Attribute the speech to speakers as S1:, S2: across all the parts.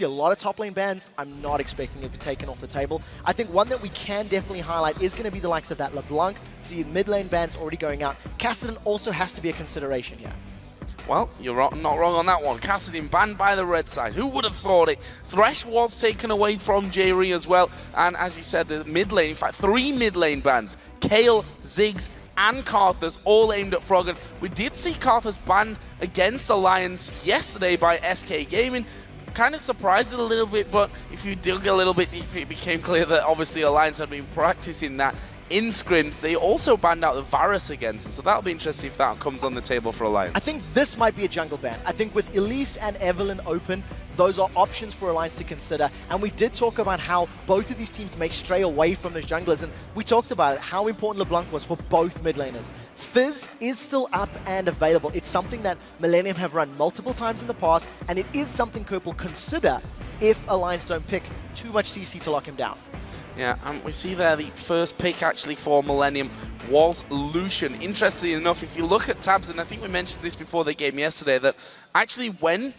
S1: see a lot of top lane bans. I'm not expecting it to be taken off the table. I think one that we can definitely highlight is going to be the likes of that LeBlanc. See, mid lane bans already going out. Kassadin also has to be a consideration here.
S2: Well, you're not wrong on that one. Kassadin banned by the red side. Who would have thought it? Thresh was taken away from Jree as well. And as you said, the mid lane, in fact, 3 mid lane bans. Kayle, Ziggs, and Karthus all aimed at Froggen. We did see Karthus banned against Alliance yesterday by SK Gaming. Kind of surprised it a little bit, but if you dug a little bit deeper, it became clear that obviously Alliance had been practicing that in scrims. They also banned out the Varus against him, so that'll be interesting if that comes on the table for Alliance.
S1: I think this might be a jungle ban. I think with Elise and Evelynn open, those are options for Alliance to consider. And we did talk about how both of these teams may stray away from those junglers, and we talked about it, how important LeBlanc was for both mid laners. Fizz is still up and available. It's something that Millenium have run multiple times in the past, and it is something Kerp will consider if Alliance don't pick too much CC to lock him down.
S2: Yeah, and we see there the first pick actually for Millenium was Lucian. Interestingly enough, if you look at Tabzz, and I think we mentioned this before the game yesterday, that actually when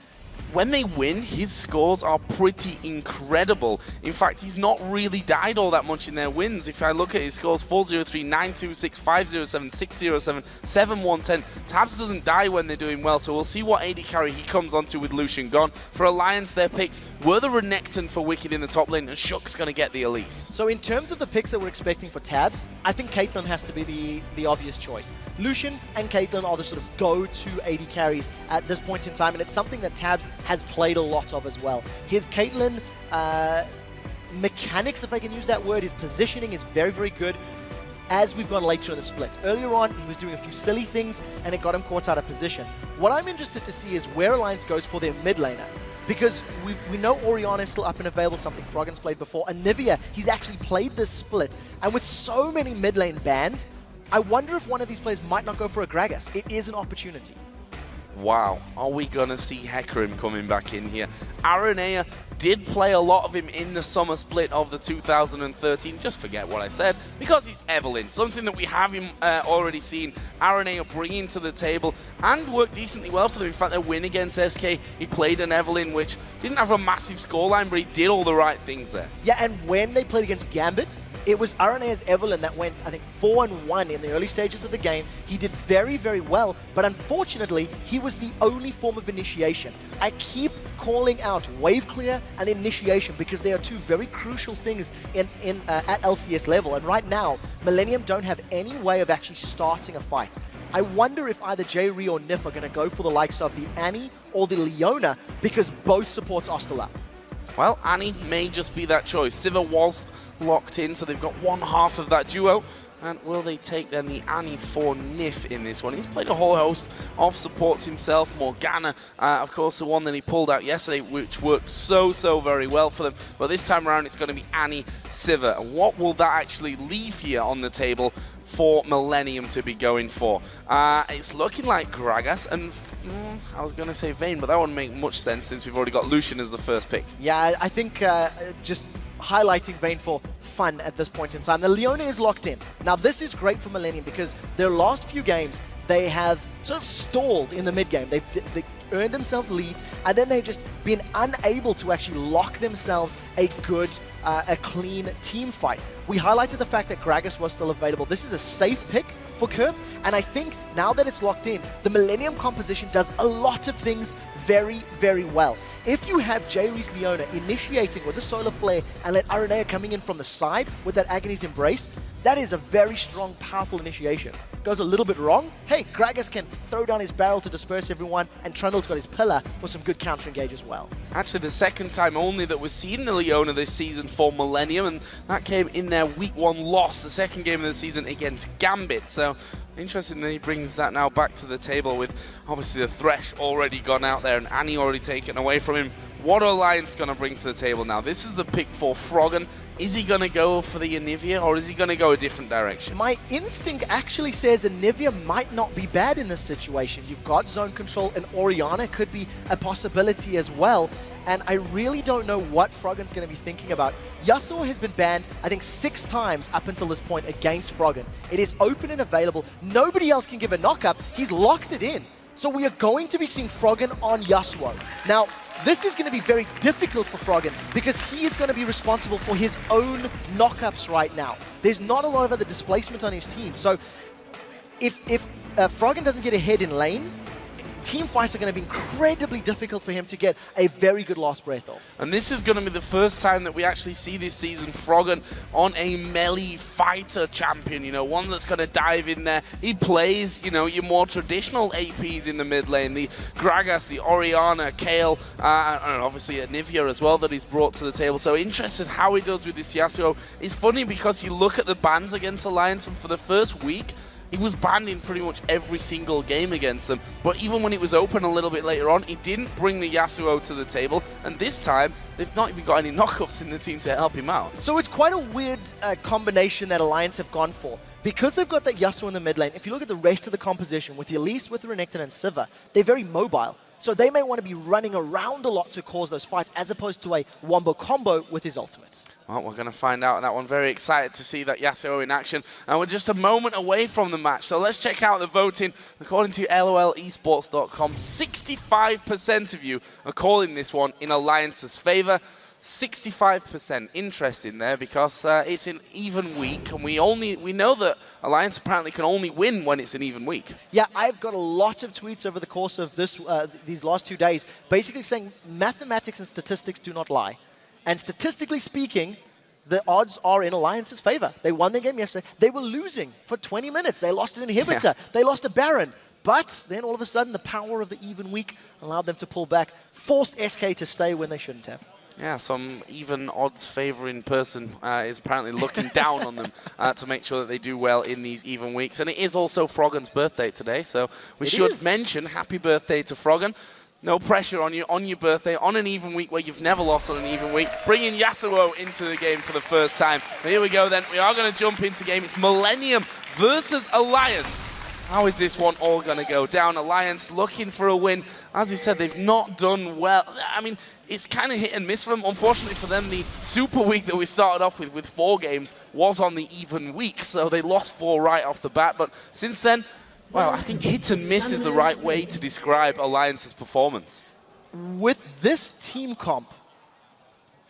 S2: they win, his scores are pretty incredible. In fact, he's not really died all that much in their wins. If I look at his scores, 403, 926, 507, 607, 7110. Tabzz doesn't die when they're doing well, so we'll see what AD carry he comes onto with Lucian gone. For Alliance, their picks were the Renekton for Wickd in the top lane, and Shook's going to get the Elise.
S1: So in terms of the picks that we're expecting for Tabzz, I think Caitlyn has to be the obvious choice. Lucian and Caitlyn are the sort of go-to AD carries at this point in time, and it's something that Tabzz has played a lot of as well. His Caitlyn mechanics, if I can use that word, his positioning is very, very good as we've gone later in the split. Earlier on, he was doing a few silly things, and it got him caught out of position. What I'm interested to see is where Alliance goes for their mid laner, because we know Orianna is still up and available, something Froggen's played before. Anivia, he's actually played this split, and with so many mid lane bans, I wonder if one of these players might not go for a Gragas. It is an opportunity.
S2: Wow, are we going to see Hecarim coming back in here? Araneae did play a lot of him in the summer split of the 2013. Just forget what I said, because it's Evelynn. Something that we have already seen Araneae bringing to the table and worked decently well for them. In fact, their win against SK, he played an Evelynn, which didn't have a massive scoreline, but he did all the right things there.
S1: Yeah, and when they played against Gambit, it was Araneae's Evelynn that went, I think, 4-1 in the early stages of the game. He did very, very well, but unfortunately, he was the only form of initiation. I keep calling out wave clear and initiation because they are two very crucial things at LCS level. And right now, Millenium don't have any way of actually starting a fight. I wonder if either Jree or Nyph are going to go for the likes of the Annie or the Leona, because both supports are still up.
S2: Well, Annie may just be that choice. Sivir was locked in, so they've got one half of that duo. And will they take then the Annie for Nyph in this one? He's played a whole host of supports himself. Morgana, of course, the one that he pulled out yesterday, which worked so very well for them. But this time around, it's going to be Annie, Sivir. And what will that actually leave here on the table for Millenium to be going for? It's looking like Gragas, and I was going to say Vayne, but that wouldn't make much sense since we've already got Lucian as the first pick.
S1: Yeah, I think just highlighting Vayne for fun at this point in time. The Leona is locked in. Now, this is great for Millenium because their last few games, they have sort of stalled in the mid game. They earned themselves leads, and then they've just been unable to actually lock themselves a good, a clean team fight. We highlighted the fact that Gragas was still available. This is a safe pick for Kerp, and I think now that it's locked in, the Millenium composition does a lot of things very, very well. If you have Jree's Leona initiating with a Solar Flare and let Araneae coming in from the side with that Agony's Embrace, that is a very strong, powerful initiation. Goes a little bit wrong, hey, Gragas can throw down his barrel to disperse everyone, and Trundle's got his pillar for some good counter engage as well.
S2: Actually, the second time only that we're seeing the Leona this season for Millenium, and that came in their week 1 loss, the second game of the season against Gambit. So interesting that he brings that now back to the table with obviously the Thresh already gone out there and Annie already taken away from him. What are Alliance going to bring to the table now? This is the pick for Froggen. Is he going to go for the Anivia, or is he going to go a different direction?
S1: My instinct actually says Anivia might not be bad in this situation. You've got zone control, and Orianna could be a possibility as well. And I really don't know what Froggen's going to be thinking about. Yasuo has been banned, I think, 6 times up until this point against Froggen. It is open and available. Nobody else can give a knock-up. He's locked it in. So we are going to be seeing Froggen on Yasuo. Now, this is going to be very difficult for Froggen because he is going to be responsible for his own knockups right now. There's not a lot of other displacement on his team. So if Froggen doesn't get ahead in lane, team fights are going to be incredibly difficult for him to get a very good last breath off.
S2: And this is going to be the first time that we actually see this season Froggen on a melee fighter champion, you know, one that's going to dive in there. He plays, you know, your more traditional APs in the mid lane, the Gragas, the Orianna, Kayle, and obviously a Nyph as well that he's brought to the table. So interested how he does with this Yasuo. It's funny because you look at the bans against Alliance, and for the first week, he was banned in pretty much every single game against them. But even when it was open a little bit later on, he didn't bring the Yasuo to the table. And this time, they've not even got any knockups in the team to help him out.
S1: So it's quite a weird combination that Alliance have gone for. Because they've got that Yasuo in the mid lane, if you look at the rest of the composition, with Elise, with Renekton and Sivir, they're very mobile. So they may want to be running around a lot to cause those fights, as opposed to a wombo combo with his ultimate.
S2: Well, we're going to find out on that one. Very excited to see that Yasuo in action. And we're just a moment away from the match. So let's check out the voting. According to LOLesports.com, 65% of you are calling this one in Alliance's favor. 65%. Interesting there because it's an even week, and we know that Alliance apparently can only win when it's an even week.
S1: Yeah, I've got a lot of tweets over the course of these last 2 days basically saying mathematics and statistics do not lie. And statistically speaking, the odds are in Alliance's favor. They won their game yesterday. They were losing for 20 minutes. They lost an inhibitor. Yeah. They lost a Baron. But then all of a sudden, the power of the even week allowed them to pull back, forced SK to stay when they shouldn't have.
S2: Yeah, some even odds favoring person is apparently looking down on them to make sure that they do well in these even weeks. And it is also Froggen's birthday today, so we should mention happy birthday to Froggen. No pressure on you on your birthday, on an even week where you've never lost on an even week. Bringing Yasuo into the game for the first time. Here we go then. We are going to jump into game. It's Millenium versus Alliance. How is this one all going to go down? Alliance looking for a win. As you said, they've not done well. I mean, it's kind of hit and miss for them. Unfortunately for them, the super week that we started off with 4 games was on the even week. So they lost 4 right off the bat. But since then, well, I think hit and miss is the right way to describe Alliance's performance.
S1: With this team comp,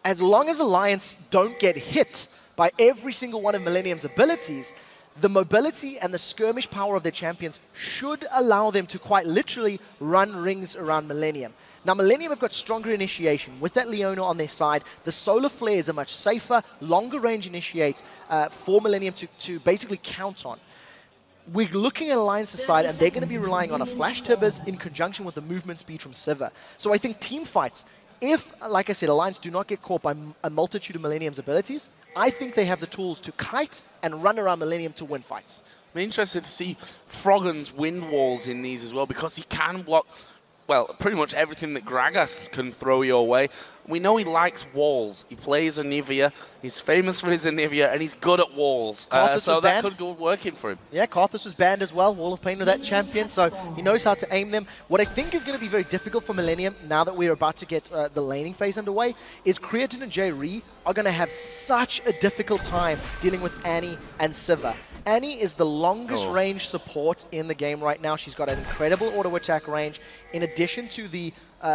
S1: as long as Alliance don't get hit by every single one of Millenium's abilities, the mobility and the skirmish power of their champions should allow them to quite literally run rings around Millenium. Now, Millenium have got stronger initiation. With that Leona on their side, the solar flare is a much safer, longer range initiate for Millenium to basically count on. We're looking at Alliance's side, and they're going to be relying on a Flash Tabzz in conjunction with the movement speed from Sivir. So I think team fights, if, like I said, Alliance do not get caught by a multitude of Millenium's abilities, I think they have the tools to kite and run around Millenium to win fights.
S2: I'm interested to see Froggen's wind walls in these as well, because he can block, well, pretty much everything that Gragas can throw your way. We know he likes walls. He plays Anivia. He's famous for his Anivia, and he's good at walls. So that could go working for him. Yeah,
S1: Karthus was banned as well. Wall of Pain with that champion, so he knows how to aim them. What I think is going to be very difficult for Millenium, now that we're about to get the laning phase underway, is Creaton and Jree are going to have such a difficult time dealing with Annie and Sivir. Annie is the longest range support in the game right now. She's got an incredible auto attack range. In addition to the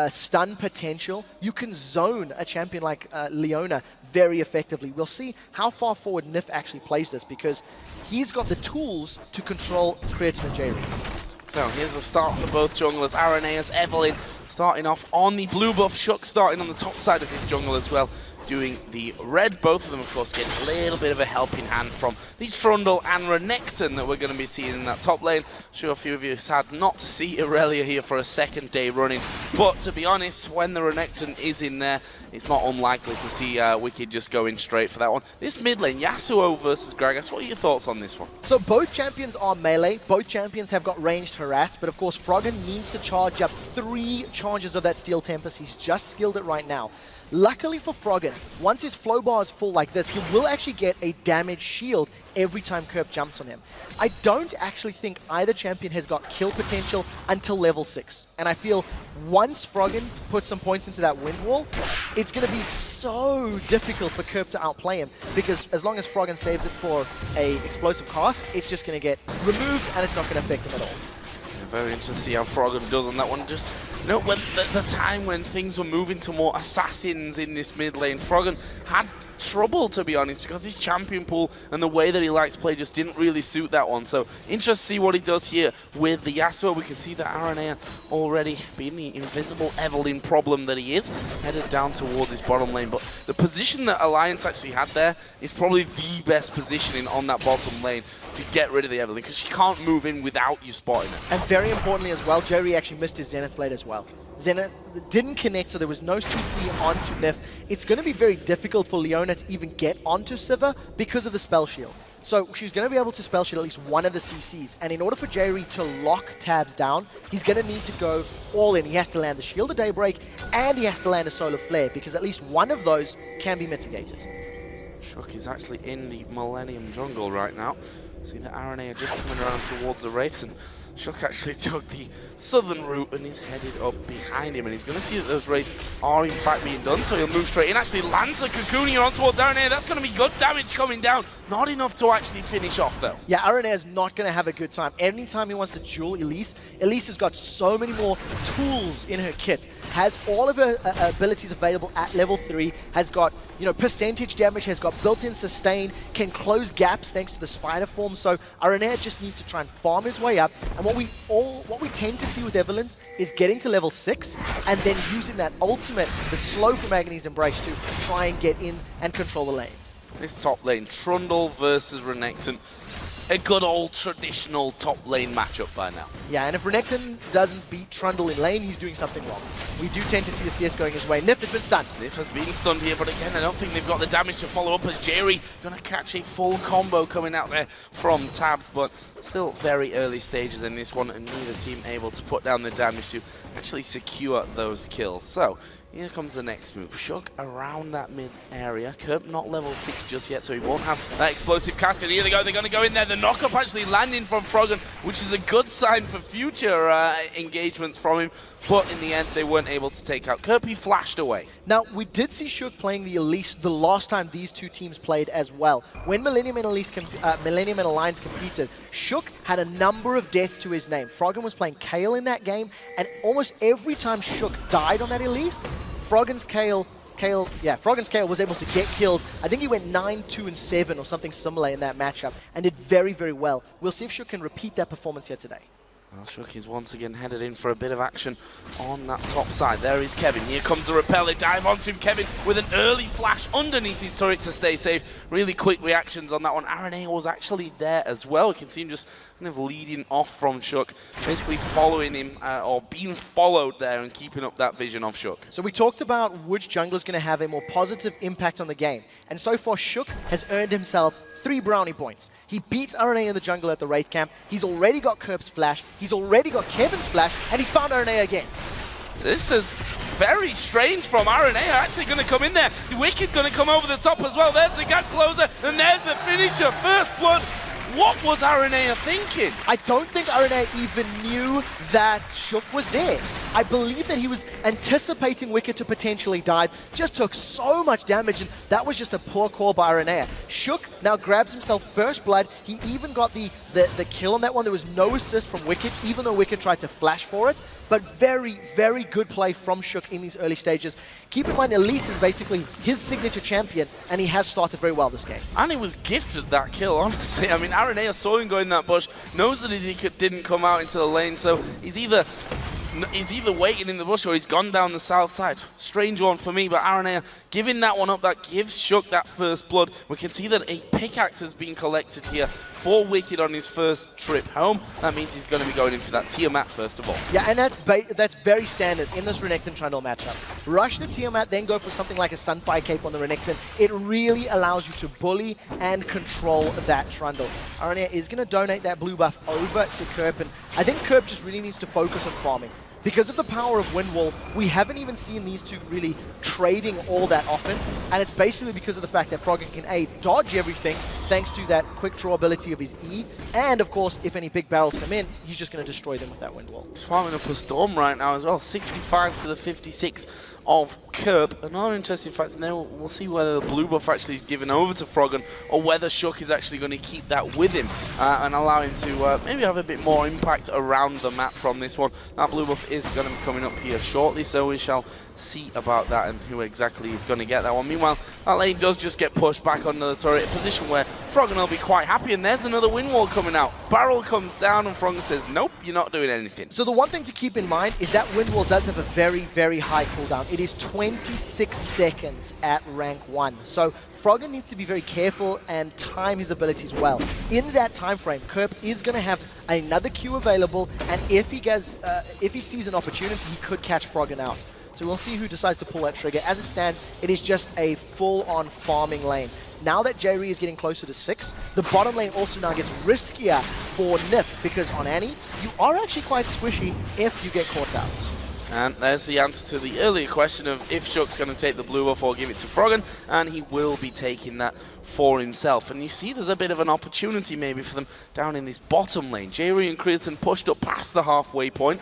S1: stun potential, you can zone a champion like Leona very effectively. We'll see how far forward Nyph actually plays this, because he's got the tools to control Creaton and Jree.
S2: So here's the start for both junglers. Araneae as Evelynn starting off on the blue buff. Shook starting on the top side of his jungle as well, doing the red. Both of them, of course, getting a little bit of a helping hand from the Trundle and Renekton that we're going to be seeing in that top lane. I'm sure a few of you are sad not to see Irelia here for a second day running. But to be honest, when the Renekton is in there, it's not unlikely to see Wickd just going straight for that one. This mid lane, Yasuo versus Gragas, what are your thoughts on this one?
S1: So both champions are melee. Both champions have got ranged harass, but of course Froggen needs to charge up 3 charges of that Steel Tempest. He's just skilled it right now. Luckily for Froggen, once his flow bar is full like this, he will actually get a damage shield every time Kerp jumps on him. I don't actually think either champion has got kill potential until level 6. And I feel once Froggen puts some points into that wind wall, it's going to be so difficult for Kerp to outplay him, because as long as Froggen saves it for a explosive cast, it's just going to get removed and it's not going to affect him at all.
S2: Very interesting to see how Froggen does on that one. Just you know, when the time when things were moving to more assassins in this mid lane, Froggen had trouble, to be honest, because his champion pool and the way that he likes play just didn't really suit that one. So interesting to see what he does here with the Yasuo. We can see that Araneae already being the invisible Evelynn problem that he is, headed down towards his bottom lane. But the position that Alliance actually had there is probably the best positioning on that bottom lane to get rid of the Evelynn, because she can't move in without you spotting it.
S1: And very importantly as well, Jree actually missed his Zenith Blade as well. Zenith didn't connect, so there was no CC onto Nyph. It's going to be very difficult for Leona to even get onto Sivir because of the spell shield. So she's going to be able to spell shield at least one of the CCs. And in order for Jree to lock Tabzz down, he's going to need to go all in. He has to land the Shield of Daybreak and he has to land a Solar Flare, because at least one of those can be mitigated.
S2: Shook is actually in the Millenium jungle right now. See the Araneae are just coming around towards the Wraiths, and Shook actually took the southern route and is headed up behind him, and he's going to see that those Wraiths are in fact being done, so he'll move straight in. Actually lands the cocoon here on towards Araneae. That's going to be good damage coming down. Not enough to actually finish off though.
S1: Yeah, Araneae is not going to have a good time. Anytime he wants to duel Elise, Elise has got so many more tools in her kit, has all of her abilities available at level 3, has got, you know, percentage damage, has got built-in sustain, can close gaps thanks to the spider form. So Araneae just needs to try and farm his way up. And what we tend to see with Evelynn is getting to level 6 and then using that ultimate, the slow from Agony's Embrace, to try and get in and control the lane.
S2: This top lane, Trundle versus Renekton. A good old traditional top lane matchup by now.
S1: Yeah, and if Renekton doesn't beat Trundle in lane, he's doing something wrong. We do tend to see the CS going his way. Nyph has been stunned.
S2: Nyph has been stunned here, but again, I don't think they've got the damage to follow up, as Jree going to catch a full combo coming out there from Tabzz, but still very early stages in this one, and neither team able to put down the damage to actually secure those kills. So here comes the next move. Shook around that mid area. Kerp not level 6 just yet, so he won't have that explosive cast. And here they go, they're going to go in there. The knock-up actually landing from Froggen, which is a good sign for future engagements from him. But in the end, they weren't able to take out Kerp. He flashed away.
S1: Now, we did see Shook playing the Elise the last time these two teams played as well. When Millenium and Alliance competed, Shook had a number of deaths to his name. Froggen was playing Kayle in that game, and almost every time Shook died on that Elise, Froggen's Kayle was able to get kills. I think he went 9, 2, and 7 or something similar in that matchup, and did very, very well. We'll see if Shook can repeat that performance here today.
S2: Well, Shook is once again headed in for a bit of action on that top side. There is Kevin. Here comes the repel. They dive onto him. Kevin with an early flash underneath his turret to stay safe. Really quick reactions on that one. Araneae was actually there as well. You can see him just kind of leading off from Shook, basically following him or being followed there and keeping up that vision of Shook.
S1: So we talked about which jungler is going to have a more positive impact on the game. And so far, Shook has earned himself 3 brownie points. He beats Araneae in the jungle at the Wraith camp. He's already got Kerp's flash. He's already got Kevin's flash. And he's found Araneae again.
S2: This is very strange from Araneae. Actually going to come in there. The Wickd's going to come over the top as well. There's the gap closer. And there's the finisher. First blood. What was Araneae thinking?
S1: I don't think Araneae even knew that Shook was there. I believe that he was anticipating Wickd to potentially dive. Just took so much damage, and that was just a poor call by Araneae. Shook now grabs himself first blood. He even got the kill on that one. There was no assist from Wickd, even though Wickd tried to flash for it. But very, very good play from Shook in these early stages. Keep in mind, Elise is basically his signature champion, and he has started very well this game.
S2: And he was gifted that kill, honestly. I mean, Araneae saw him go in that bush, knows that he didn't come out into the lane, so he's either waiting in the bush or he's gone down the south side. Strange one for me, but Araneae giving that one up, that gives Shook that first blood. We can see that a pickaxe has been collected here for Wickd on his first trip home. That means he's going to be going in for that Tiamat first of all.
S1: Yeah, and that's very standard in this Renekton Trundle matchup. Rush the Tiamat, then go for something like a Sunfire Cape on the Renekton. It really allows you to bully and control that Trundle. Araneae is going to donate that blue buff over to Kerp, and I think Kerp just really needs to focus on farming. Because of the power of Wind Wall, we haven't even seen these two really trading all that often, and it's basically because of the fact that Froggen can A, dodge everything, thanks to that quick draw ability of his E. And of course, if any big barrels come in, he's just going to destroy them with that wind wall.
S2: He's farming up a storm right now as well. 65 to the 56 of Kerp. Another interesting fact, and then we'll see whether the blue buff actually is given over to Froggen or whether Shook is actually going to keep that with him and allow him to maybe have a bit more impact around the map from this one. That blue buff is going to be coming up here shortly, so we shall see about that and who exactly is going to get that one. Meanwhile, that lane does just get pushed back onto the turret, a position where Froggen will be quite happy, and there's another wind wall coming out. Barrel comes down and Froggen says, nope, you're not doing anything.
S1: So the one thing to keep in mind is that wind wall does have a very, very high cooldown. It is 26 seconds at rank 1. So Froggen needs to be very careful and time his abilities well. In that time frame, Kerp is going to have another Q available, and if he sees an opportunity, he could catch Froggen out. So we'll see who decides to pull that trigger. As it stands, it is just a full-on farming lane. Now that Jree is getting closer to 6, the bottom lane also now gets riskier for Nyph, because on Annie, you are actually quite squishy if you get caught out.
S2: And there's the answer to the earlier question of if Shook's going to take the blue buff or give it to Froggen, and he will be taking that for himself. And you see there's a bit of an opportunity maybe for them down in this bottom lane. Jree and Creaton pushed up past the halfway point.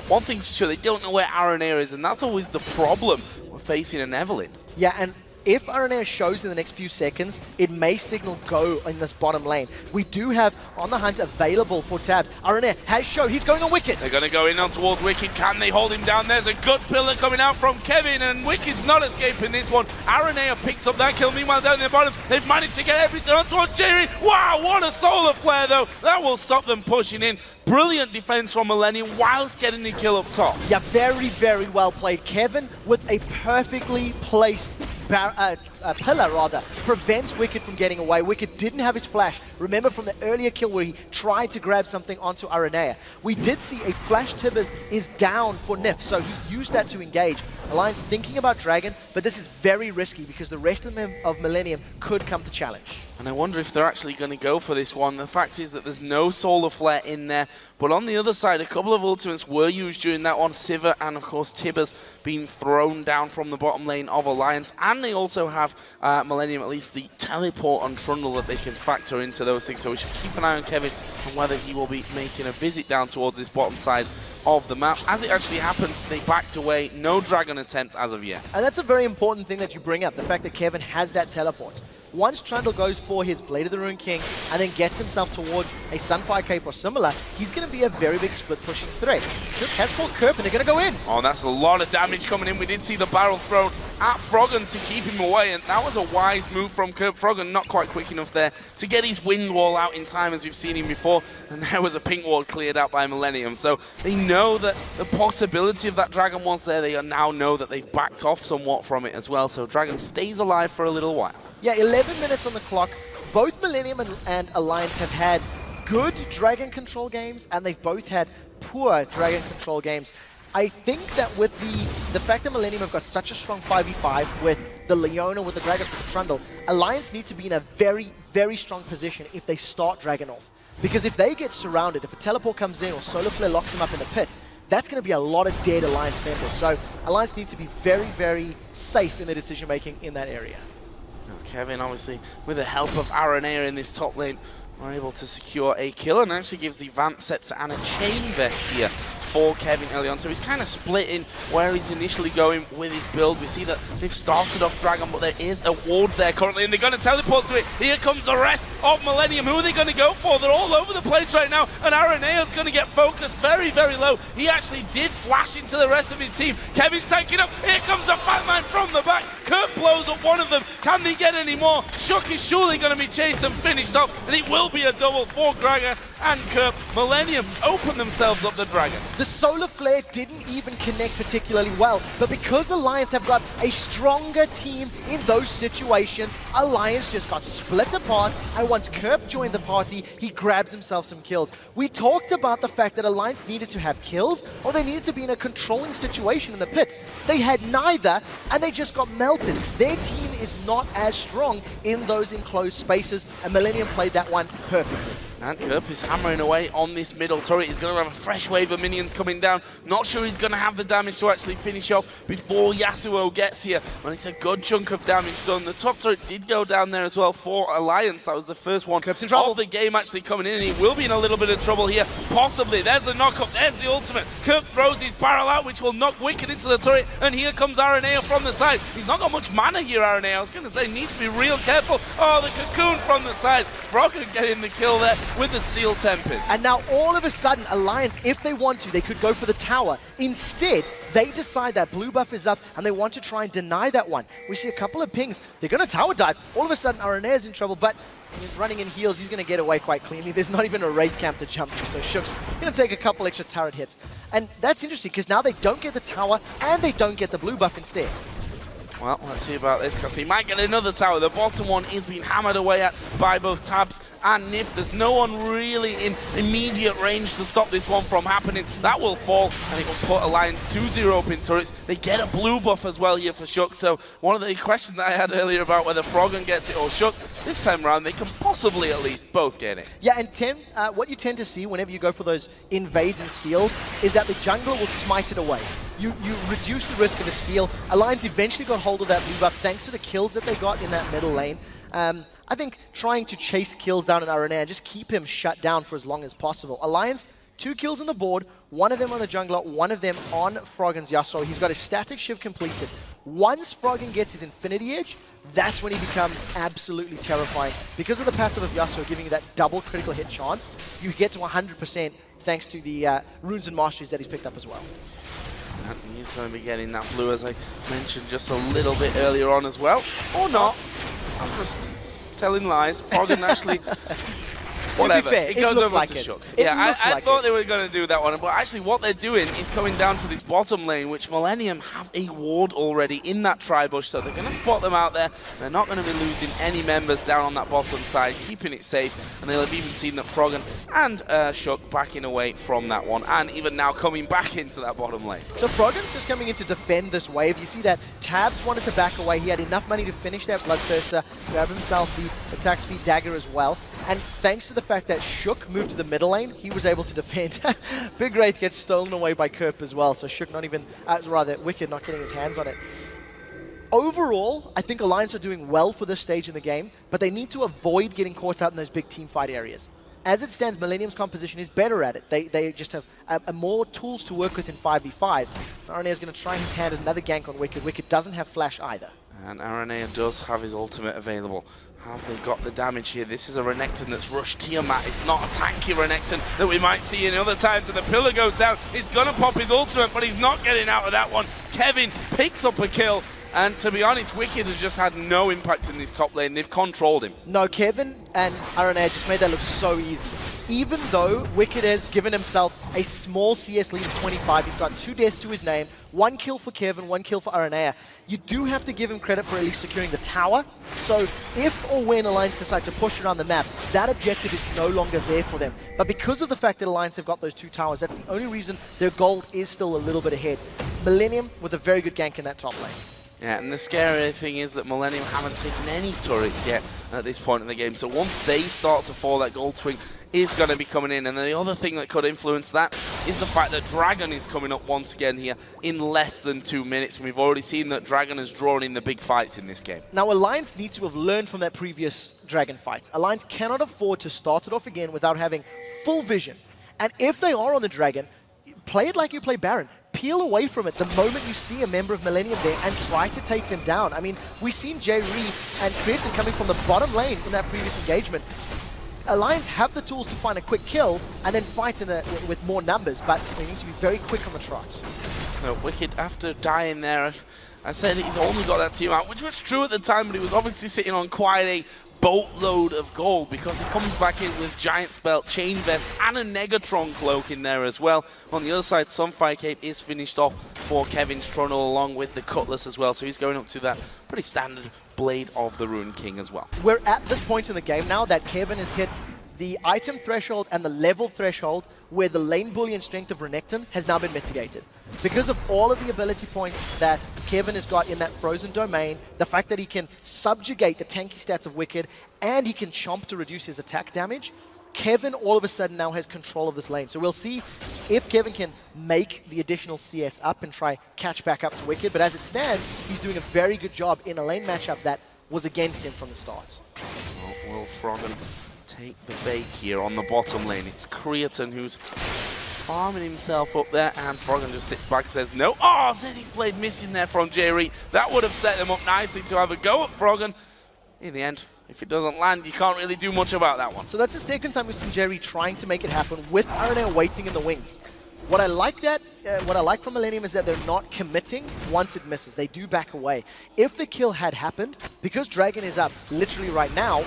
S2: One thing's sure, they don't know where Araneae is, and that's always the problem we're facing an Evelynn.
S1: Yeah, and if Araneae shows in the next few seconds, it may signal go in this bottom lane. We do have On the Hunt available for Tabzz. Araneae has showed he's going on Wickd.
S2: They're going to go in on towards Wickd. Can they hold him down? There's a good pillar coming out from Kevin, and Wicked's not escaping this one. Araneae picks up that kill. Meanwhile, down in the bottom, they've managed to get everything on towards Jree. Wow, what a solar flare, though. That will stop them pushing in. Brilliant defense from Millenium whilst getting the kill up top.
S1: Yeah, very, very well played. Kevin with a perfectly placed pillar prevents Wickd from getting away. Wickd didn't have his flash. Remember from the earlier kill where he tried to grab something onto Araneae. We did see a flash Tabzz is down for Nyph, so he used that to engage. Alliance thinking about Dragon, but this is very risky because the rest of them of Millenium could come to challenge.
S2: And I wonder if they're actually going to go for this one. The fact is that there's no solar flare in there, but on the other side, a couple of ultimates were used during that one. Sivir and of course Tabzz being thrown down from the bottom lane of Alliance, and they also have Millenium at least the teleport on Trundle that they can factor into those things. So we should keep an eye on Kevin and whether he will be making a visit down towards this bottom side of the map. As it actually happened, they backed away. No dragon attempt as of yet.
S1: And that's a very important thing that you bring up, the fact that Kevin has that teleport. Once Trundle goes for his Blade of the Ruined King and then gets himself towards a Sunfire Cape or similar, he's going to be a very big split pushing threat. Shook has called Kerp and they're going to go in.
S2: Oh, that's a lot of damage coming in. We did see the barrel thrown at Froggen to keep him away, and that was a wise move from Kerp. Froggen not quite quick enough there to get his wind wall out in time as we've seen him before, and there was a pink ward cleared out by Millenium. So they know that the possibility of that dragon was there. They now know that they've backed off somewhat from it as well, so Dragon stays alive for a little while.
S1: Yeah, 11 minutes on the clock. Both Millenium and Alliance have had good Dragon control games, and they've both had poor Dragon control games. I think that with the fact that Millenium have got such a strong 5v5 with the Leona, with the Gragas, with the Trundle, Alliance need to be in a very, very strong position if they start Dragon off. Because if they get surrounded, if a teleport comes in or Solar Flare locks them up in the pit, that's going to be a lot of dead Alliance members. So Alliance need to be very, very safe in their decision-making in that area.
S2: Kevin, obviously, with the help of Araneae in this top lane, are able to secure a kill, and actually gives the Vamp Scepter and a Chain Vest here for Kevin early on. So he's kind of split in where he's initially going with his build. We see that they've started off Dragon, but there is a ward there currently, and they're going to teleport to it. Here comes the rest of Millenium. Who are they going to go for? They're all over the place right now, and Araneae's going to get focused very, very low. He actually did flash into the rest of his team. Kevin's tanking up. Here comes a fat man from the back. Kerp blows up one of them. Can they get any more? Shook is surely going to be chased and finished off, and it will be a double for Gragas and Kerp. Millenium open themselves up the Dragon.
S1: The Solar Flare didn't even connect particularly well, but because Alliance have got a stronger team in those situations, Alliance just got split apart, and once Kerp joined the party, he grabbed himself some kills. We talked about the fact that Alliance needed to have kills, or they needed to be in a controlling situation in the pit. They had neither, and they just got melted. Their team is not as strong in those enclosed spaces, and Millenium played that one perfectly.
S2: And Kerp is hammering away on this middle turret. He's going to have a fresh wave of minions coming down. Not sure he's going to have the damage to actually finish off before Yasuo gets here. And it's a good chunk of damage done. The top turret did go down there as well for Alliance. That was the first one
S1: Kerp's in trouble.
S2: of the game actually coming in. And he will be in a little bit of trouble here. Possibly. There's a knock-up. There's the ultimate. Kerp throws his barrel out, which will knock Wickd into the turret. And here comes Araneae from the side. He's not got much mana here, Araneae. I was going to say, needs to be real careful. Oh, the cocoon from the side. Froggen getting the kill there with the Steel Tempest.
S1: And now all of a sudden, Alliance, if they want to, they could go for the tower. Instead, they decide that blue buff is up and they want to try and deny that one. We see a couple of pings. They're going to tower dive. All of a sudden, Araneae is in trouble, but he's running in heals. He's going to get away quite cleanly. There's not even a raid camp to jump to, so Shook's going to take a couple extra turret hits. And that's interesting because now they don't get the tower and they don't get the blue buff instead.
S2: Well, let's see about this, because he might get another tower. The bottom one is being hammered away at by both Tabzz and Nyph. There's no one really in immediate range to stop this one from happening. That will fall, and it will put Alliance 2-0 up in turrets. They get a blue buff as well here for Shook. So one of the questions that I had earlier about whether Froggen gets it or Shook, this time around they can possibly at least both get it.
S1: Yeah, and what you tend to see whenever you go for those invades and steals is that the jungler will smite it away. You reduce the risk of a steal. Alliance eventually got hold of that blue buff thanks to the kills that they got in that middle lane. I think trying to chase kills down in Araneae and just keep him shut down for as long as possible. Alliance, 2 kills on the board, one of them on the jungler, one of them on Froggen's Yasuo. He's got his static shift completed. Once Froggen gets his Infinity Edge, that's when he becomes absolutely terrifying. Because of the passive of Yasuo giving you that double critical hit chance, you get to 100% thanks to the runes and masteries that he's picked up as well.
S2: And he's going to be getting that blue, as I mentioned just a little bit earlier on as well. Or not. I'm just telling lies. Froggen actually... Whatever.
S1: Fair,
S2: it goes over
S1: like
S2: to
S1: it.
S2: Shook.
S1: It
S2: Yeah, I
S1: like
S2: thought
S1: it.
S2: they were going to do that one, but actually what they're doing is coming down to this bottom lane, which Millenium have a ward already in that tri-bush, so they're going to spot them out there. They're not going to be losing any members down on that bottom side, keeping it safe, and they'll have even seen that Froggen and Shook backing away from that one, and even now coming back into that bottom lane.
S1: So Froggen's just coming in to defend this wave. You see that Tabzz wanted to back away. He had enough money to finish that Bloodthirster, grab himself the attack speed dagger as well. And thanks to the fact that Shook moved to the middle lane, he was able to defend. Big Wraith gets stolen away by Kerp as well, so Shook not even, rather Wickd not getting his hands on it. Overall, I think Alliance are doing well for this stage in the game, but they need to avoid getting caught out in those big team fight areas. As it stands, Millennium's composition is better at it. They just have more tools to work with in 5v5s. Araneae is going to try his hand at another gank on Wickd. Wickd doesn't have flash either.
S2: And Araneae does have his ultimate available. Have they got the damage here? This is a Renekton that's rushed Tiamat. It's not a tanky Renekton that we might see in other times. And the pillar goes down. He's going to pop his ultimate, but he's not getting out of that one. Kevin picks up a kill. And to be honest, Wickd has just had no impact in this top lane. They've controlled him.
S1: No, Kevin and Araneae just made that look so easy. Even though Wickd has given himself a small CS lead of 25, he's got 2 deaths to his name, 1 kill for Kevin, 1 kill for Araneae. You do have to give him credit for at least securing the tower. So if or when Alliance decide to push around the map, that objective is no longer there for them. But because of the fact that Alliance have got those 2 towers, that's the only reason their gold is still a little bit ahead. Millennium with a very good gank in that top lane.
S2: Yeah, and the scary thing is that Millenium haven't taken any turrets yet at this point in the game. So once they start to fall, that gold swing is going to be coming in. And the other thing that could influence that is the fact that Dragon is coming up once again here in less than 2 minutes. And we've already seen that Dragon has drawn in the big fights in this game.
S1: Now, Alliance needs to have learned from that previous Dragon fight. Alliance cannot afford to start it off again without having full vision. And if they are on the Dragon, play it like you play Baron. Peel away from it the moment you see a member of Millennium there and try to take them down. I mean, we've seen Jree and Creaton coming from the bottom lane in that previous engagement. Alliance have the tools to find a quick kill and then fight with more numbers, but they need to be very quick on the trot.
S2: Wickd, after dying there, I said he's only got that team out, which was true at the time, but he was obviously sitting on quite a boatload of gold because he comes back in with Giant's Belt, Chain Vest, and a Negatron Cloak in there as well. On the other side, Sunfire Cape is finished off for Kevin's Trundle along with the Cutlass as well, so he's going up to that pretty standard Blade of the Rune King as well.
S1: We're at this point in the game now that Kevin has hit the item threshold and the level threshold where the lane bullion strength of Renekton has now been mitigated. Because of all of the ability points that Kevin has got in that frozen domain, the fact that he can subjugate the tanky stats of Wickd, and he can chomp to reduce his attack damage, Kevin all of a sudden now has control of this lane. So we'll see if Kevin can make the additional CS up and try catch back up to Wickd. But as it stands, he's doing a very good job in a lane matchup that was against him from the start.
S2: Will Froggen take the bait here on the bottom lane? It's Creaton who's farming himself up there, and Froggen just sits back and says no. Oh, Zeddy played missing there from Jree. That would have set them up nicely to have a go at Froggen. In the end, if it doesn't land, you can't really do much about that one.
S1: So that's the second time we've seen Jree trying to make it happen with Araneae waiting in the wings. What I like from Millenium is that they're not committing once it misses. They do back away. If the kill had happened, because Dragon is up literally right now,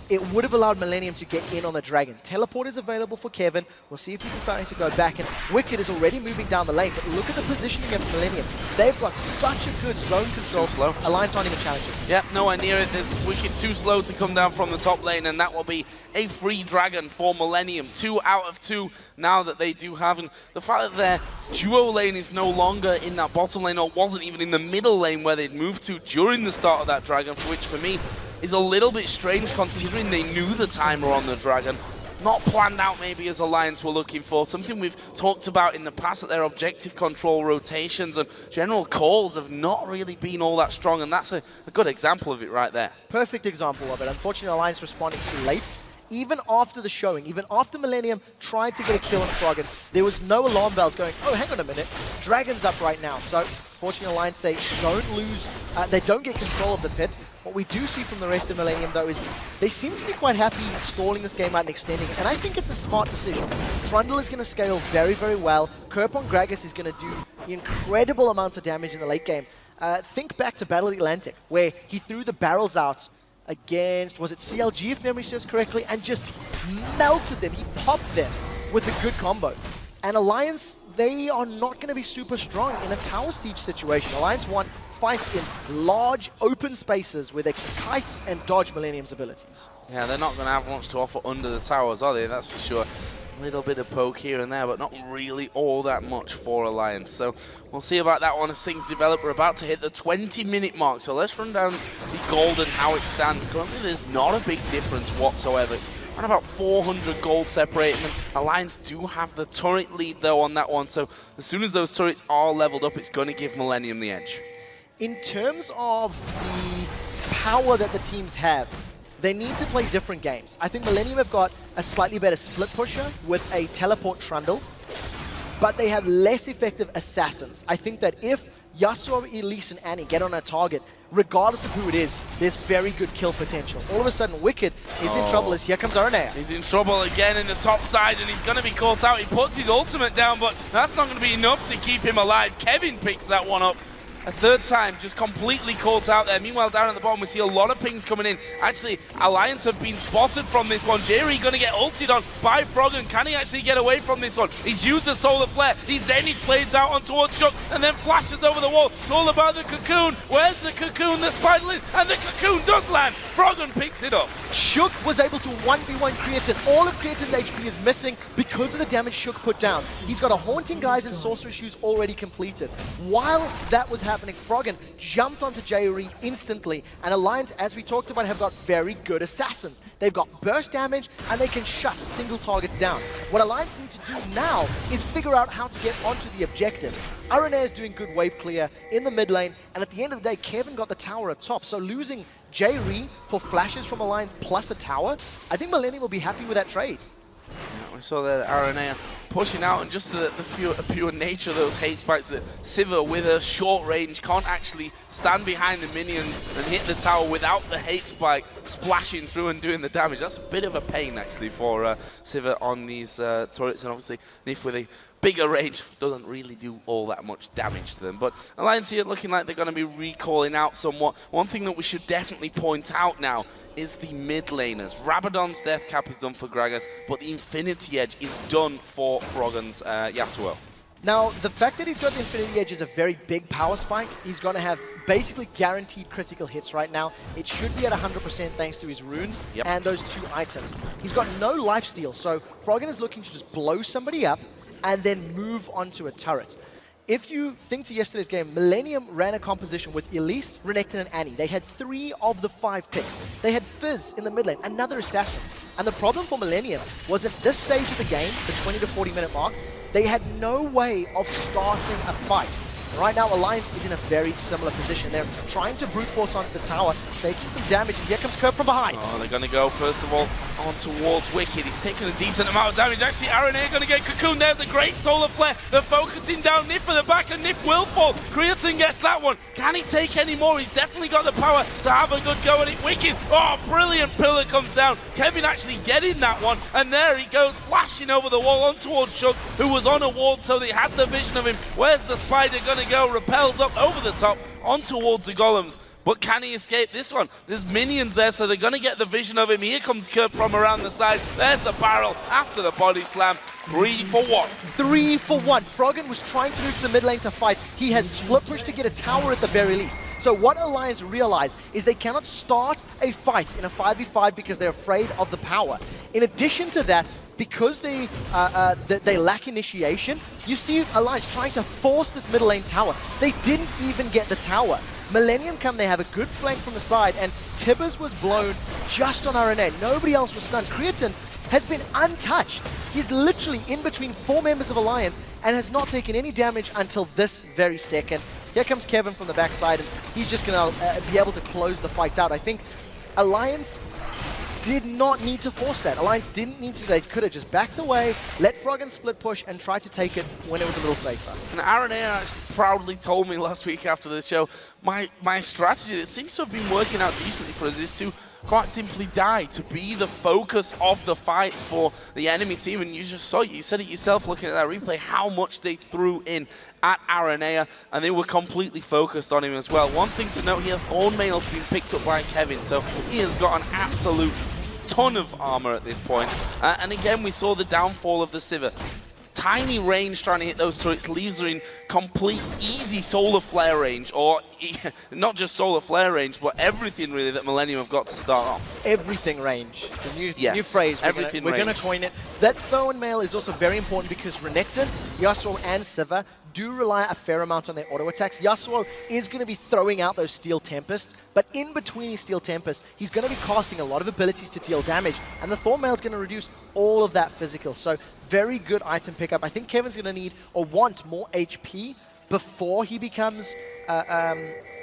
S1: it would have allowed Millenium to get in on the Dragon. Teleport is available for Kevin. We'll see if he's deciding to go back. And Wickd is already moving down the lane. But look at the positioning of Millenium. They've got such a good zone control.
S2: Too slow.
S1: Alliance aren't even challenging.
S2: Yep, nowhere near it. There's Wickd too slow to come down from the top lane, and that will be a free Dragon for Millenium. 2 out of 2 now that they do have. And the fact that their duo lane is no longer in that bottom lane, or wasn't even in the middle lane where they'd moved to during the start of that Dragon, which for me is a little bit strange considering they knew the timer on the Dragon. Not planned out maybe as Alliance were looking for. Something we've talked about in the past, that their objective control rotations and general calls have not really been all that strong, and that's a good example of it right there.
S1: Perfect example of it. Unfortunately, Alliance responding too late. Even after the showing, even after Millenium tried to get a kill on Froggen, there was no alarm bells going, oh, hang on a minute, Dragon's up right now. So, fortunately, Alliance, they don't get control of the pit. What we do see from the rest of Millenium, though, is they seem to be quite happy stalling this game out and extending it. And I think it's a smart decision. Trundle is going to scale very, very well. Kerp on Gragas is going to do incredible amounts of damage in the late game. Think back to Battle of the Atlantic, where he threw the barrels out against, was it CLG if memory serves correctly, and just melted them. He popped them with a good combo. And Alliance, they are not going to be super strong in a tower siege situation. Alliance want fights in large open spaces where they can kite and dodge Millenium's abilities.
S2: Yeah, they're not going to have much to offer under the towers, are they? That's for sure. A little bit of poke here and there, but not really all that much for Alliance. So we'll see about that one as things develop. We're about to hit the 20-minute mark, so let's run down the gold and how it stands. Currently, there's not a big difference whatsoever. It's around about 400 gold separating them. Alliance do have the turret lead, though, on that one, so as soon as those turrets are leveled up, it's going to give Millenium the edge.
S1: In terms of the power that the teams have, they need to play different games. I think Millenium have got a slightly better split pusher with a teleport Trundle, but they have less effective assassins. I think that if Yasuo, Elise, and Annie get on a target, regardless of who it is, there's very good kill potential. All of a sudden, Wickd is in trouble as here comes Araneae.
S2: He's in trouble again in the top side, and he's going to be caught out. He puts his ultimate down, but that's not going to be enough to keep him alive. Kevin picks that one up. A third time, just completely caught out there. Meanwhile, down at the bottom, we see a lot of pings coming in. Actually, Alliance have been spotted from this one. Jree going to get ulted on by Froggen. Can he actually get away from this one? He's used the Solar Flare. He's Zenny plays out on towards Shook and then flashes over the wall. It's all about the cocoon. Where's the cocoon? The spider link, and the cocoon does land. Froggen picks it up.
S1: Shook was able to 1v1 Creaton. All of Creaton's HP is missing because of the damage Shook put down. He's got a Haunting Guise and Sorcerer Shoes already completed. While that was happening, Froggen jumped onto Jree instantly, and Alliance, as we talked about, have got very good assassins. They've got burst damage, and they can shut single targets down. What Alliance need to do now is figure out how to get onto the objectives. Araneae is doing good wave clear in the mid lane, and at the end of the day, Kevin got the tower up top, so losing Jree for flashes from Alliance plus a tower, I think Millenium will be happy with that trade.
S2: Yeah, we saw that Araneae pushing out, and just the pure nature of those hate spikes, that Sivir with a short range can't actually stand behind the minions and hit the tower without the hate spike splashing through and doing the damage. That's a bit of a pain actually for Sivir on these turrets, and obviously Nyph with a bigger range doesn't really do all that much damage to them. But Alliance here looking like they're going to be recalling out somewhat. One thing that we should definitely point out now is the mid laners. Rabadon's death cap is done for Gragas, but the Infinity Edge is done for Froggen's Yasuo.
S1: Now, the fact that he's got the Infinity Edge is a very big power spike. He's going to have basically guaranteed critical hits right now. It should be at 100% thanks to his runes and those 2 items. He's got no lifesteal, so Froggen is looking to just blow somebody up and then move onto a turret. If you think to yesterday's game, Millenium ran a composition with Elise, Renekton, and Annie. They had 3 of the 5 picks. They had Fizz in the mid lane, another assassin. And the problem for Millenium was at this stage of the game, the 20 to 40 minute mark, they had no way of starting a fight. Right now, Alliance is in a very similar position. They're trying to brute force onto the tower, taking some damage, and here comes Kerp from behind.
S2: Oh, they're going to go, first of all, on towards Wickd. He's taking a decent amount of damage. Actually, Araneae going to get cocooned. There's a great solar flare. They're focusing down Nyph for the back, and Nyph will fall. Creaton gets that one. Can he take any more? He's definitely got the power to have a good go at it. Wickd, oh, brilliant pillar comes down. Kevin actually getting that one, and there he goes, flashing over the wall on towards Shug, who was on a ward, so they had the vision of him. Where's the spider going to go? Repels up over the top on towards the golems, but can he escape this one? There's minions there, so they're going to get the vision of him. Here comes Kerp from around the side. There's the barrel after the body slam. 3 for 1.
S1: 3 for 1. Froggen was trying to move to the mid lane to fight. He has split push to get a tower at the very least. So what Alliance realize is they cannot start a fight in a 5v5 because they're afraid of the power. In addition to that, because they lack initiation, you see Alliance trying to force this middle lane tower. They didn't even get the tower. Millenium come, they have a good flank from the side, and Tabzz was blown just on Araneae. Nobody else was stunned. Creaton has been untouched. He's literally in between 4 members of Alliance and has not taken any damage until this very second. Here comes Kevin from the backside, and he's just going to be able to close the fight out. I think Alliance did not need to force that. Alliance didn't need to. They could have just backed away, let Froggen split push, and tried to take it when it was a little safer.
S2: And Araneae actually proudly told me last week after the show, my strategy that seems to have been working out decently for us is to quite simply die, to be the focus of the fights for the enemy team. And you just saw it, you said it yourself looking at that replay, how much they threw in at Araneae, and they were completely focused on him as well. One thing to note here, Thornmail's been picked up by Kevin, so he has got an absolute ton of armor at this point. And again, we saw the downfall of the Sivir. Tiny range trying to hit those turrets leaves her in complete easy solar flare range, or not just solar flare range, but everything really that Millenium have got to start off.
S1: Everything range. It's a new phrase.
S2: Everything
S1: We're going to coin it. That Thornmail is also very important because Renekton, Yasuo, and Sivir do rely a fair amount on their auto attacks. Yasuo is going to be throwing out those Steel Tempests, but in between his Steel Tempests, he's going to be casting a lot of abilities to deal damage, and the Thornmail is going to reduce all of that physical. So very good item pickup. I think Kevin's going to need or want more HP before he becomes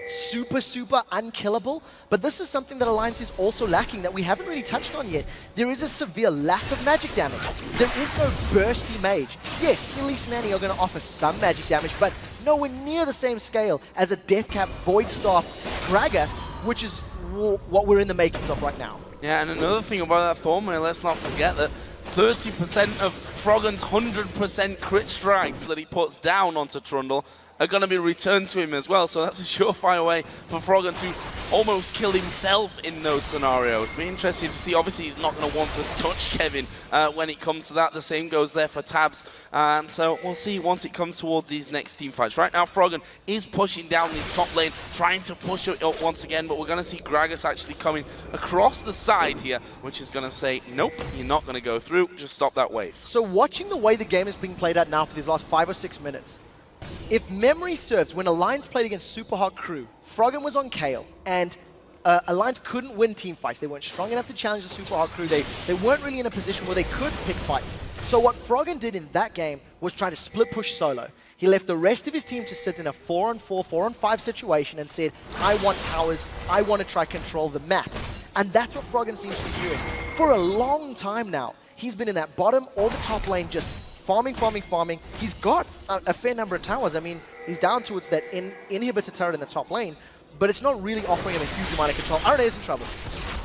S1: super unkillable. But this is something that Alliance is also lacking that we haven't really touched on yet. There is a severe lack of magic damage. There is no bursty mage. Yes, Elise and Annie are going to offer some magic damage, but nowhere near the same scale as a Deathcap Void Staff Gragas, which is what we're in the makings of right now.
S2: Yeah, and another thing about that Thornmail, let's not forget that 30% of Froggen's 100% crit strikes that he puts down onto Trundle are going to be returned to him as well, so that's a surefire way for Froggen to almost kill himself in those scenarios. Be interesting to see. Obviously, he's not going to want to touch Kevin when it comes to that. The same goes there for Tabzz. So we'll see once it comes towards these next team fights. Right now, Froggen is pushing down this top lane, trying to push it up once again, but we're going to see Gragas actually coming across the side here, which is going to say, nope, you're not going to go through, just stop that wave.
S1: So watching the way the game is being played out now for these last 5 or 6 minutes, if memory serves, when Alliance played against Super Hot Crew, Froggen was on Kayle, and Alliance couldn't win team fights. They weren't strong enough to challenge the Super Hot Crew. They weren't really in a position where they could pick fights. So what Froggen did in that game was try to split push solo. He left the rest of his team to sit in a 4-on-4, 4-on-5 situation and said, I want towers, I want to try control the map. And that's what Froggen seems to be doing. For a long time now, he's been in that bottom or the top lane just farming. He's got a fair number of towers. I mean, he's down towards that inhibitor turret in the top lane, but it's not really offering him a huge amount of control. Araneae's in trouble.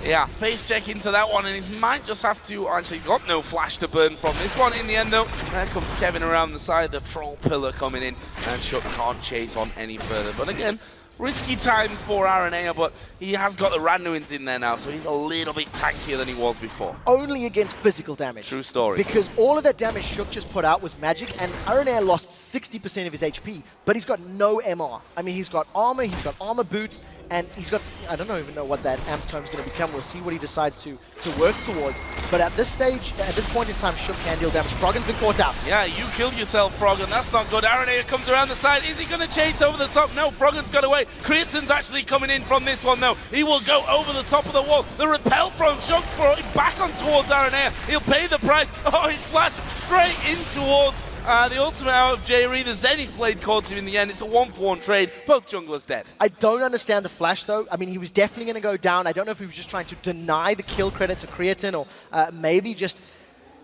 S2: Yeah, face check into that one, and he might just have to actually got no flash to burn from this one in the end though. There comes Kevin around the side, the troll pillar coming in, and Shug can't chase on any further. But again, risky times for Araneae, but he has got the Randuins in there now, so he's a little bit tankier than he was before.
S1: Only against physical damage.
S2: True story.
S1: Because all of that damage Shug just put out was magic, and Araneae lost 60% of his HP, but he's got no MR. I mean, he's got armor boots, and he's got, I don't even know what that amp tome is going to become. We'll see what he decides to work towards. But at this stage, at this point in time, Shug can deal damage. Froggen's been caught out.
S2: Yeah, you killed yourself, Froggen. That's not good. Araneae comes around the side. Is he going to chase over the top? No, Froggen's got away. away. Creaton's actually coming in from this one, though. He will go over the top of the wall. The repel from Shock brought him back on towards Araneae. He'll pay the price. Oh, he flashed straight in towards the ultimate out of Jree. The Zenith blade caught him in the end. It's a 1-for-1 trade. Both junglers dead.
S1: I don't understand the flash, though. I mean, he was definitely going to go down. I don't know if he was just trying to deny the kill credit to Creaton or maybe just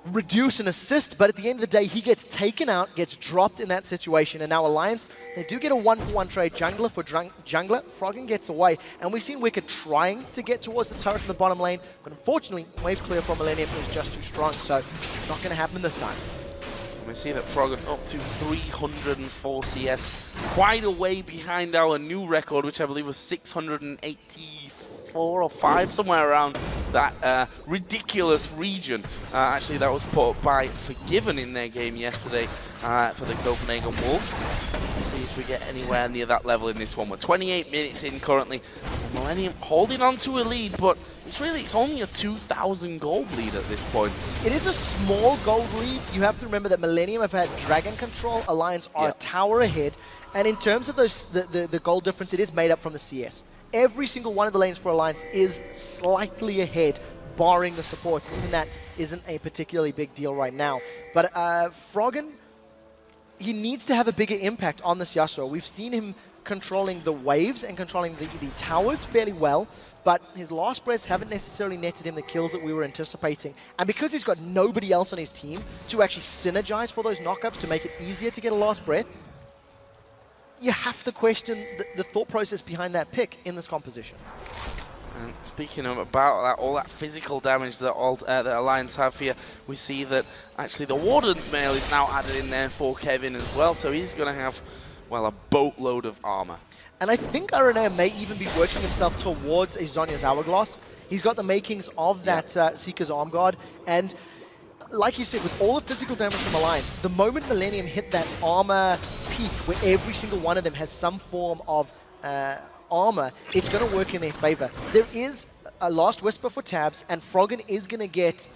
S1: reduce an assist, but at the end of the day, he gets taken out, gets dropped in that situation, and now Alliance, they do get a 1-for-1 trade jungler for jungler. Froggen gets away, and we've seen Wickd trying to get towards the turret from the bottom lane, but unfortunately, wave clear from Millenium is just too strong, so it's not going to happen this time.
S2: We see that Froggen up to 304 CS, quite a way behind our new record, which I believe was 684 or 5, somewhere around that ridiculous region. Actually, that was put up by Forgiven in their game yesterday for the Copenhagen Wolves. Let's see if we get anywhere near that level in this one. We're 28 minutes in currently. Millenium holding on to a lead, but it's only a 2,000 gold lead at this point.
S1: It is a small gold lead. You have to remember that Millenium have had dragon control, Alliance are a tower ahead, and in terms of those the gold difference, it is made up from the CS. Every single one of the lanes for Alliance is slightly ahead, barring the supports. Even that isn't a particularly big deal right now. But Froggen, he needs to have a bigger impact on this Yasuo. We've seen him controlling the waves and controlling the towers fairly well, but his last breaths haven't necessarily netted him the kills that we were anticipating. And because he's got nobody else on his team to actually synergize for those knockups to make it easier to get a last breath, you have to question the thought process behind that pick in this composition.
S2: And speaking about that, all that physical damage that that Alliance have here, we see that actually the Warden's Mail is now added in there for Kevin as well, so he's going to have, well, a boatload of armor. And
S1: I think Araneae may even be working himself towards a Zhonya's Hourglass. He's got the makings of that Seeker's Arm Guard, and like you said, with all the physical damage from Alliance, the moment Millenium hit that armor peak, where every single one of them has some form of armor, it's going to work in their favor. There is a Last Whisper for Tabzz, and Froggen is going to get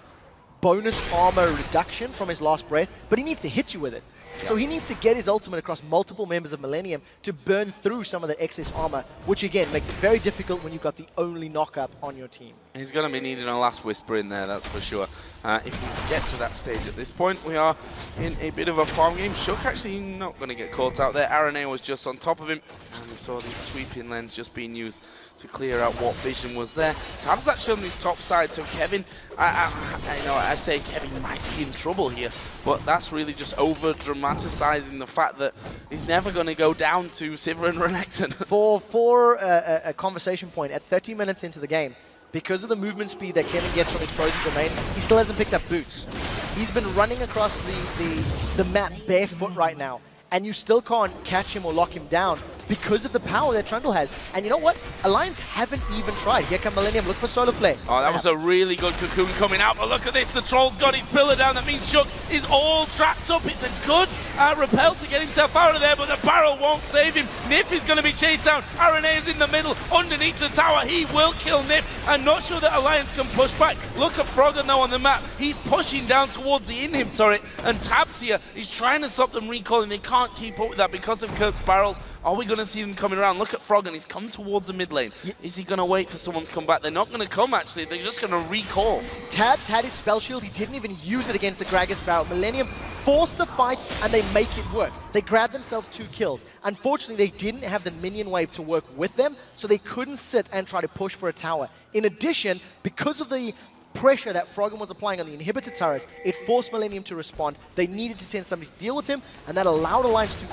S1: bonus armor reduction from his last breath, but he needs to hit you with it. So he needs to get his ultimate across multiple members of Millenium to burn through some of that excess armor, which again makes it very difficult when you've got the only knockup on your team.
S2: He's going to be needing a last whisper in there, that's for sure. If we get to that stage at this point, we are in a bit of a farm game. Shook actually not going to get caught out there. Araneae was just on top of him, and we saw the sweeping lens just being used to clear out what vision was there. Tabzz actually on this top side, so Kevin, I say Kevin might be in trouble here, but that's really just over-dramatizing the fact that he's never going to go down to Sivir and Renekton.
S1: For a conversation point, at 30 minutes into the game, because of the movement speed that Kevin gets from his frozen domain, he still hasn't picked up boots. He's been running across the map barefoot right now, and you still can't catch him or lock him down because of the power that Trundle has. And you know what? Alliance haven't even tried. Here come Millenium, look for Solar Flare.
S2: Oh, that was a really good cocoon coming out, but look at this, the Troll's got his pillar down. That means Shook is all trapped up. It's a good repel to get himself out of there, but the barrel won't save him. Nyph is going to be chased down. Araneae is in the middle, underneath the tower. He will kill Nyph. I'm not sure that Alliance can push back. Look at Froggen though on the map. He's pushing down towards the in-him turret, and Tabzz here, he's trying to stop them recalling. They can't keep up with that because of Kerp's barrels. Are we going to see them coming around? Look at Froggen, he's come towards the mid lane. Is he going to wait for someone to come back? They're not going to come actually, they're just going to recall.
S1: Tabzz had his spell shield, he didn't even use it against the Gragas barrel. Millenium forced the fight and they make it work. They grabbed themselves 2 kills. Unfortunately, they didn't have the minion wave to work with them, so they couldn't sit and try to push for a tower. In addition, because of the pressure that Froggen was applying on the inhibitor turret, it forced Millenium to respond. They needed to send somebody to deal with him, and that allowed Alliance to,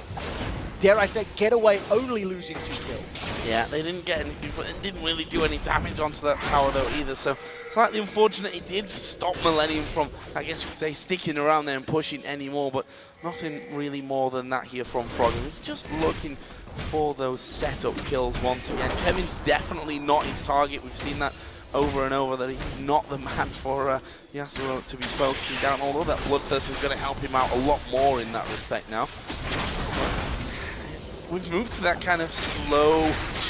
S1: dare I say, get away only losing 2 kills.
S2: Yeah, they didn't get anything, but it didn't really do any damage onto that tower though either, so slightly unfortunate. It did stop Millenium from, I guess we could say, sticking around there and pushing anymore, but nothing really more than that here from Froggen. He's just looking for those setup kills once again. Kevin's definitely not his target. We've seen that over and over, that he's not the man for Yasuo to be focusing down, although that Bloodthirst is going to help him out a lot more in that respect now. We've moved to that kind of slow,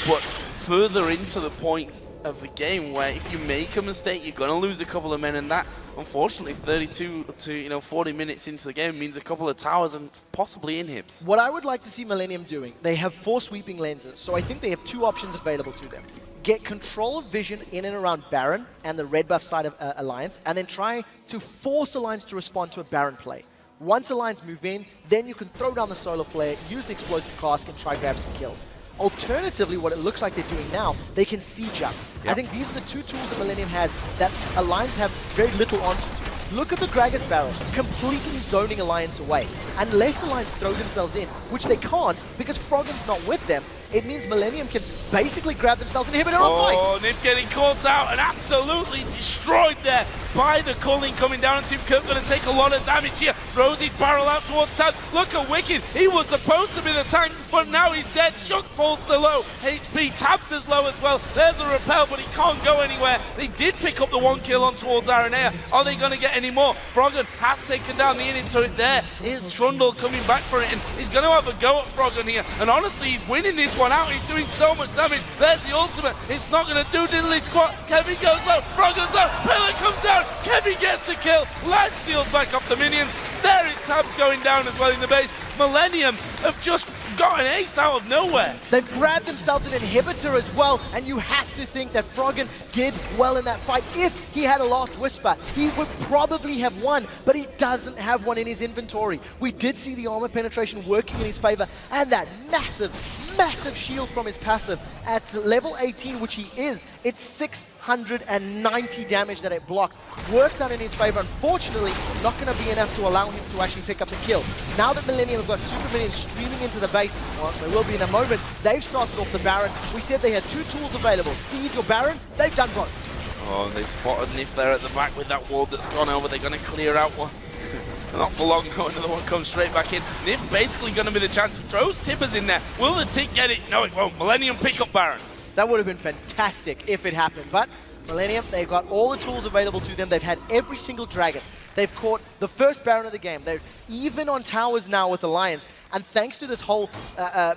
S2: but further into the point of the game where if you make a mistake, you're going to lose a couple of men, and that, unfortunately, 32 to 40 minutes into the game means a couple of towers and possibly inhibs.
S1: What I would like to see Millenium doing, they have 4 sweeping lenses, so I think they have 2 options available to them. Get control of vision in and around Baron and the red buff side of Alliance, and then try to force Alliance to respond to a Baron play. Once Alliance move in, then you can throw down the Solar Flare, use the Explosive Cask, and try grab some kills. Alternatively, what it looks like they're doing now, they can siege up. Yep. I think these are the 2 tools that Millenium has that Alliance have very little answer to. Look at the Gragas barrel, completely zoning Alliance away. Unless Alliance throw themselves in, which they can't because Froggen's not with them, it means Millenium can basically grab themselves an inhibitor on fight.
S2: Oh, Nyph getting caught out and absolutely destroyed there by the culling coming down, and Kerp going to take a lot of damage here. Throws his barrel out towards Tabzz. Look at Wickd. He was supposed to be the tank, but now he's dead. Shook falls to low HP. Tabzz is low as well. There's a repel, but he can't go anywhere. They did pick up the 1 kill on towards Araneae. Are they going to get any more? Froggen has taken down the inhib turret there. Here's Trundle coming back for it, and he's going to have a go at Froggen here. And honestly, he's winning this one out. He's doing so much damage. There's the ultimate. It's not going to do diddly squat. Kevin goes low. Froggen's low. Pillar comes down. Kevin gets the kill. Life steals back off the minions. There is Tabzz going down as well in the base. Millenium have just got an ace out of nowhere.
S1: They've grabbed themselves an inhibitor as well, and you have to think that Froggen did well in that fight. If he had a last whisper, he would probably have won, but he doesn't have one in his inventory. We did see the armor penetration working in his favor, and that massive shield from his passive at level 18, which he is. It's 690 damage that it blocked. Worked out in his favor. Unfortunately, not going to be enough to allow him to actually pick up the kill. Now that Millenium have got super minions streaming into the base, well, they will be in a moment, they've started off the Baron. We said they had 2 tools available, Siege or Baron. They've done both.
S2: Oh, and they've spotted Nyph there at the back with that ward that's gone over. They're going to clear out one. Not for long, another one comes straight back in. Nyph basically going to be the chance. Throws Tabzz in there. Will the tick get it? No, it won't. Millenium pick up Baron.
S1: That would have been fantastic if it happened, but Millenium, they've got all the tools available to them. They've had every single dragon. They've caught the first Baron of the game. They're even on towers now with Alliance. And thanks to this whole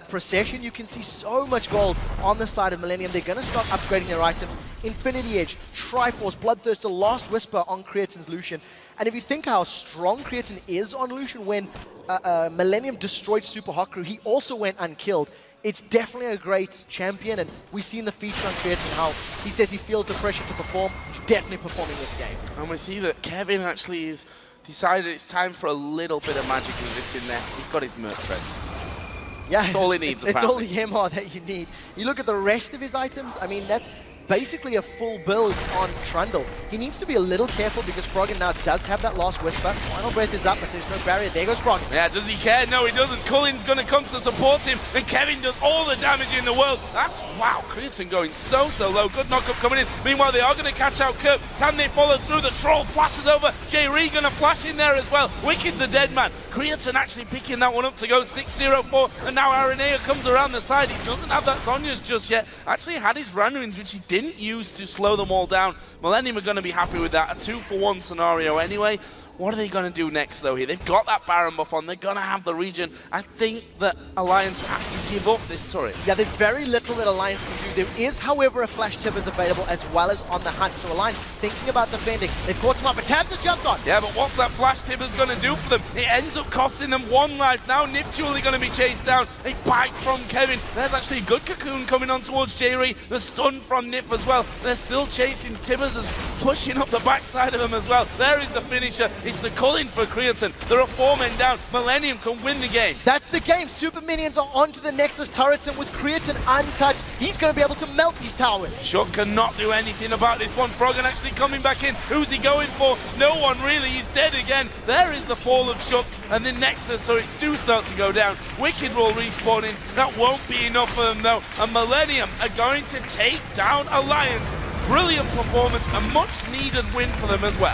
S1: procession, you can see so much gold on the side of Millenium. They're going to start upgrading their items. Infinity Edge, Triforce, Bloodthirster, Last Whisper on Creaton's Lucian. And if you think how strong Creaton is on Lucian, when Millenium destroyed Super Hot Crew, he also went unkilled. It's definitely a great champion, and we've seen the feature on Creaton, how he says he feels the pressure to perform. He's definitely performing this game.
S2: And we see that Kevin actually has decided it's time for a little bit of magic resist in there. He's got his Merc Threads.
S1: Yeah,
S2: that's all he needs,
S1: it's all the MR that you need. You look at the rest of his items, I mean, that's basically a full build on Trundle. He needs to be a little careful because Froggen now does have that last whisper. Final breath is up, but there's no barrier. There goes Froggen.
S2: Yeah, does he care? No, he doesn't. Cullen's going to come to support him, and Kevin does all the damage in the world. That's, wow, Creaton going so low. Good knockup coming in. Meanwhile, they are going to catch out Kerp. Can they follow through? The troll flashes over. Jree going to flash in there as well. Wickid's a dead man. Creaton actually picking that one up to go 6-0-4, and now Araneae comes around the side. He doesn't have that Sonya's just yet. Actually had his Randuins, which he didn't use to slow them all down. Millenium are going to be happy with that. A 2-for-1 scenario anyway. What are they going to do next, though, here? They've got that Baron buff on. They're going to have the region. I think that Alliance has to give up this turret.
S1: Yeah, there's very little that Alliance can do. There is, however, a Flash Tabzz available as well as on the hunt. So Alliance thinking about defending. They've caught him up, but Tabzz has jumped on.
S2: Yeah, but what's that Flash Tabzz going to do for them? It ends up costing them 1 life. Now Nyph surely going to be chased down. A bite from Kevin. There's actually a good cocoon coming on towards Jree. The stun from Nyph as well. They're still chasing. Tabzz is pushing up the backside of them as well. There is the finisher. It's the culling for Creaton. There are 4 men down. Millenium can win the game.
S1: That's the game. Super minions are onto the Nexus turrets, and with Creaton untouched, he's going to be able to melt these towers.
S2: Shook cannot do anything about this one. Froggen actually coming back in. Who's he going for? No one really. He's dead again. There is the fall of Shook, and the Nexus, so it's 2 starts to go down. Wickd will respawn in. That won't be enough for them though. And Millenium are going to take down Alliance. Brilliant performance, a much needed win for them as well.